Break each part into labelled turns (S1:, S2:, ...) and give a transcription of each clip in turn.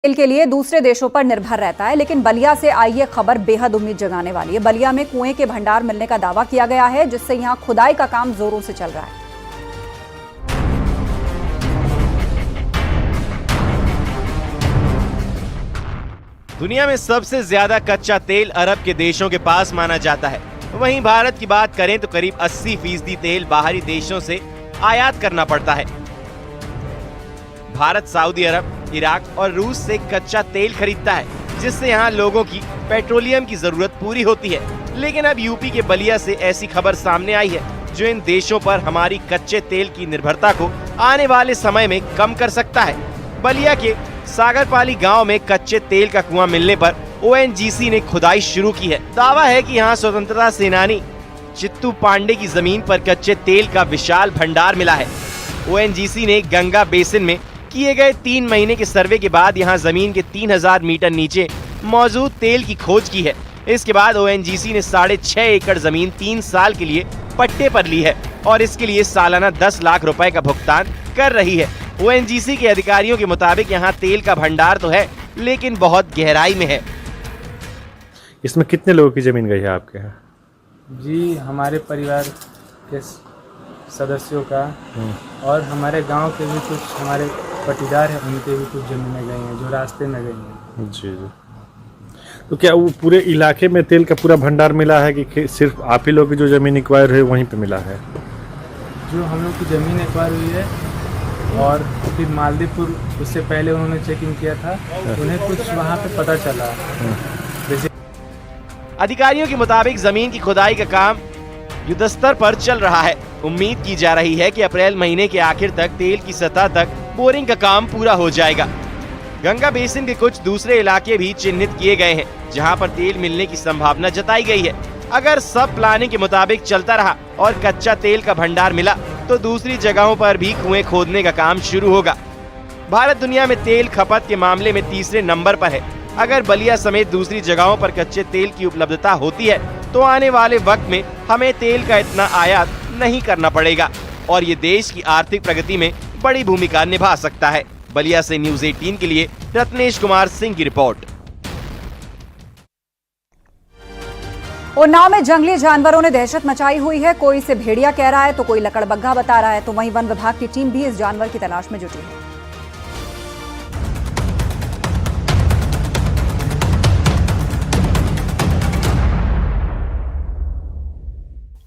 S1: तेल के लिए दूसरे देशों पर निर्भर रहता है, लेकिन बलिया से आई ये खबर बेहद उम्मीद जगाने वाली है। बलिया में कुएं के भंडार मिलने का दावा किया गया है, जिससे यहां खुदाई का काम जोरों से चल रहा है।
S2: दुनिया में सबसे ज्यादा कच्चा तेल अरब के देशों के पास माना जाता है। वहीं भारत की बात करें तो करीब 80% तेल बाहरी देशों से आयात करना पड़ता है। भारत सऊदी अरब, इराक और रूस से कच्चा तेल खरीदता है, जिससे यहाँ लोगों की पेट्रोलियम की जरूरत पूरी होती है। लेकिन अब यूपी के बलिया से ऐसी खबर सामने आई है जो इन देशों पर हमारी कच्चे तेल की निर्भरता को आने वाले समय में कम कर सकता है। बलिया के सागरपाली गांव में कच्चे तेल का कुआं मिलने पर ओएनजीसी ने खुदाई शुरू की है। दावा है कि यहाँ स्वतंत्रता सेनानी चित्तू पांडे की जमीन पर कच्चे तेल का विशाल भंडार मिला है। ओएनजीसी ने गंगा बेसिन में किए गए 3 महीने के सर्वे के बाद यहाँ जमीन के 3000 मीटर नीचे मौजूद तेल की खोज की है। इसके बाद ओएनजीसी ने 6.5 एकड़ जमीन 3 साल के लिए पट्टे पर ली है और इसके लिए सालाना 10 लाख रुपए का भुगतान कर रही है। ओएनजीसी के अधिकारियों के मुताबिक यहाँ तेल का भंडार तो है, लेकिन बहुत गहराई में है।
S3: इसमें कितने लोगों की जमीन गई है आपके यहाँ?
S4: जी, हमारे परिवार के सदस्यों का और हमारे गांव के भी कुछ हमारे पटीदार हैं, उनके भी कुछ जमीनें गई हैं जो रास्ते में गई हैं।
S3: जी जी। तो क्या वो पूरे इलाके में तेल का पूरा भंडार मिला है कि सिर्फ आप ही लोग की जो जमीन एक्वायर हुई वहीं पे मिला है? जो
S4: हम लोग की ज़मीन एक्वायर हुई है और फिर मालदीपुर उससे पहले उन्होंने चेकिंग किया था, उन्हें कुछ वहाँ पे पता चला। जैसे
S2: अधिकारियों के मुताबिक जमीन की खुदाई का काम युद्धस्तर पर चल रहा है। उम्मीद की जा रही है कि अप्रैल महीने के आखिर तक तेल की सतह तक बोरिंग का काम पूरा हो जाएगा। गंगा बेसिन के कुछ दूसरे इलाके भी चिन्हित किए गए हैं, जहां पर तेल मिलने की संभावना जताई गई है। अगर सब प्लानिंग के मुताबिक चलता रहा और कच्चा तेल का भंडार मिला तो दूसरी जगहों पर भी कुएं खोदने का काम शुरू होगा। भारत दुनिया में तेल खपत के मामले में तीसरे नंबर पर है। अगर बलिया समेत दूसरी जगहों पर कच्चे तेल की उपलब्धता होती है तो आने वाले वक्त में हमें तेल का इतना आयात नहीं करना पड़ेगा और ये देश की आर्थिक प्रगति में बड़ी भूमिका निभा सकता है। बलिया से न्यूज़ 18 के लिए रत्नेश कुमार सिंह की रिपोर्ट।
S1: उन्नाव में जंगली जानवरों ने दहशत मचाई हुई है। कोई इसे भेड़िया कह रहा है तो कोई लकड़बग्घा बता रहा है, तो वहीं वन विभाग की टीम भी इस जानवर की तलाश में जुटी है।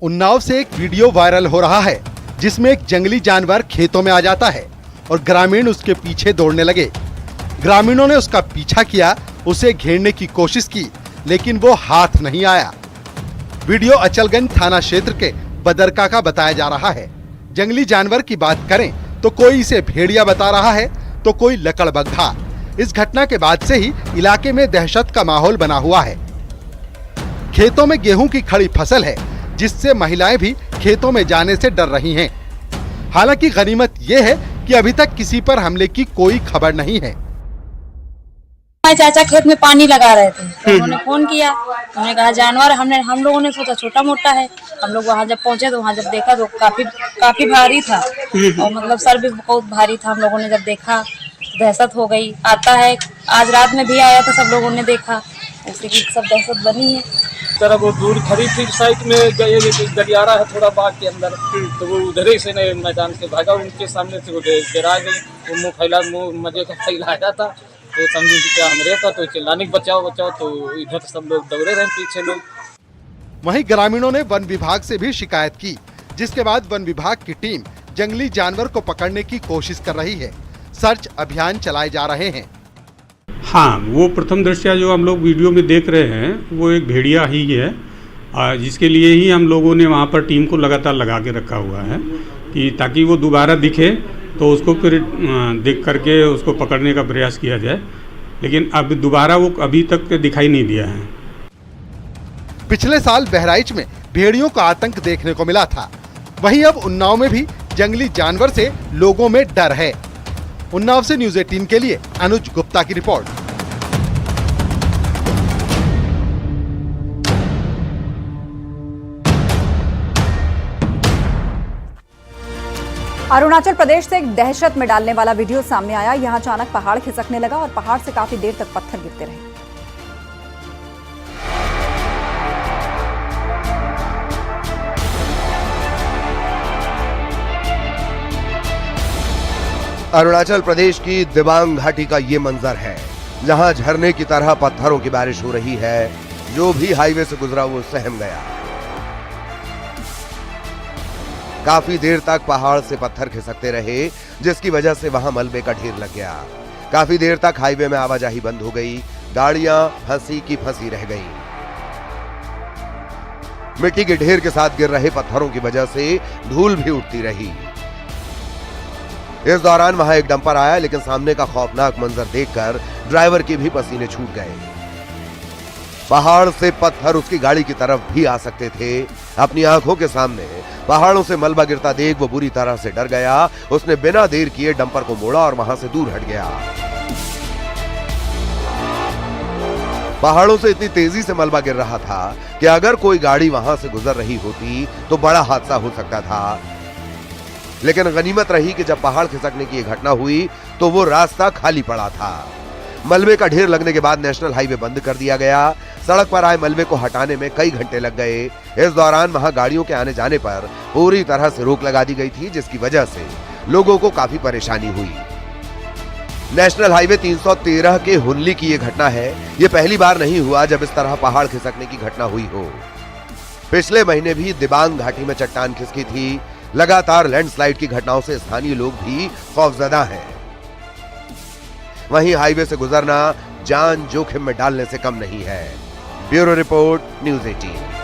S5: उन्नाव से एक वीडियो वायरल हो रहा है जिसमें एक जंगली जानवर खेतों में आ जाता है और ग्रामीण उसके पीछे दौड़ने लगे। ग्रामीणों ने उसका पीछा किया, उसे घेरने की कोशिश की, लेकिन वो हाथ नहीं आया। वीडियो अचलगंज थाना क्षेत्र के बदरका का बताया जा रहा है। जंगली जानवर की बात करें तो कोई इसे भेड़िया बता रहा है तो कोई लकड़बग्घा। इस घटना के बाद से ही इलाके में दहशत का माहौल बना हुआ है। खेतों में गेहूं की खड़ी फसल है, जिससे महिलाएं भी खेतों में जाने से डर रही हैं। हालांकि गनीमत ये है कि अभी तक किसी पर हमले की कोई खबर नहीं है।
S6: हमारे चाचा खेत में पानी लगा रहे थे, तो उन्होंने फोन किया, उन्होंने कहा जानवर। हम लोगों ने सोचा छोटा मोटा है। हम लोग वहाँ जब पहुँचे तो वहाँ जब देखा तो काफी भारी था और मतलब सर भी बहुत भारी था। हम लोगों ने जब देखा दहशत हो गई। आता है, आज रात में भी आया था, सब लोगों ने देखा, ऐसे की सब दहशत बनी है।
S7: तरफ वो दूर खड़ी थी साइड में गलियारा है थोड़ा बाग के अंदर, तो वो उधर ही से मैदान से भागा, उनके सामने से वो गिरा गई। वो मुंह मजे का फैलाया था, तो समझो कि क्या हमरे का, तो चिल्लाने बचाओ बचाओ, तो इधर सब लोग दौड़े रहे पीछे लोग।
S5: वहीं ग्रामीणों ने वन विभाग से भी शिकायत की, जिसके बाद वन विभाग की टीम जंगली जानवर को पकड़ने की कोशिश कर रही है। सर्च अभियान चलाए जा रहे हैं।
S8: हाँ, वो प्रथम दृष्टया जो हम लोग वीडियो में देख रहे हैं वो एक भेड़िया ही है, जिसके लिए ही हम लोगों ने वहाँ पर टीम को लगातार लगा के रखा हुआ है कि ताकि वो दोबारा दिखे तो उसको फिर देख करके उसको पकड़ने का प्रयास किया जाए। लेकिन अब दोबारा वो अभी तक दिखाई नहीं दिया है।
S5: पिछले साल बहराइच में भेड़ियों का आतंक देखने को मिला था। वहीं अब उन्नाव में भी जंगली जानवर से लोगों में डर है। उन्नाव से न्यूज़ 18 के लिए अनुज गुप्ता की रिपोर्ट।
S1: अरुणाचल प्रदेश से एक दहशत में डालने वाला वीडियो सामने आया। यहां अचानक पहाड़ खिसकने लगा और पहाड़ से काफी देर तक पत्थर गिरते रहे।
S9: अरुणाचल प्रदेश की दिबांग घाटी का ये मंजर है, जहां झरने की तरह पत्थरों की बारिश हो रही है। जो भी हाईवे से गुजरा वो सहम गया। काफी देर तक पहाड़ से पत्थर खिसकते रहे, जिसकी वजह से वहां मलबे का ढेर लग गया। काफी देर तक हाईवे में आवाजाही बंद हो गई। गाड़ियां फंसी की फंसी रह गईं। मिट्टी के ढेर के साथ गिर रहे पत्थरों की वजह से धूल भी उठती रही। इस दौरान वहां एक डंपर आया, लेकिन सामने का खौफनाक मंजर देखकर ड्राइवर के भी पसीने छूट गए। पहाड़ से पत्थर उसकी गाड़ी की तरफ भी आ सकते थे। अपनी आंखों के सामने पहाड़ों से मलबा गिरता देख वो बुरी तरह से डर गया। उसने बिना देर किए डंपर को मोड़ा और वहां से दूर हट गया। पहाड़ों से इतनी तेजी से मलबा गिर रहा था कि अगर कोई गाड़ी वहां से गुजर रही होती तो बड़ा हादसा हो सकता था। लेकिन गनीमत रही कि जब पहाड़ खिसकने की यह घटना हुई तो वो रास्ता खाली पड़ा था। मलबे का ढेर लगने के बाद नेशनल हाईवे बंद कर दिया गया। सड़क पर आए मलबे को हटाने में कई घंटे लग गए। इस दौरान वहां गाड़ियों के आने जाने पर पूरी तरह से रोक लगा दी गई थी, जिसकी वजह से लोगों को काफी परेशानी हुई। नेशनल हाईवे 313 के हुनली की यह घटना है। यह पहली बार नहीं हुआ जब इस तरह पहाड़ खिसकने की घटना हुई हो। पिछले महीने भी दिबांग घाटी में चट्टान खिसकी थी। लगातार लैंडस्लाइड की घटनाओं से स्थानीय लोग भी खौफजदा हैं। वहीं हाईवे से गुजरना जान जोखिम में डालने से कम नहीं है। Bureau report, news 18।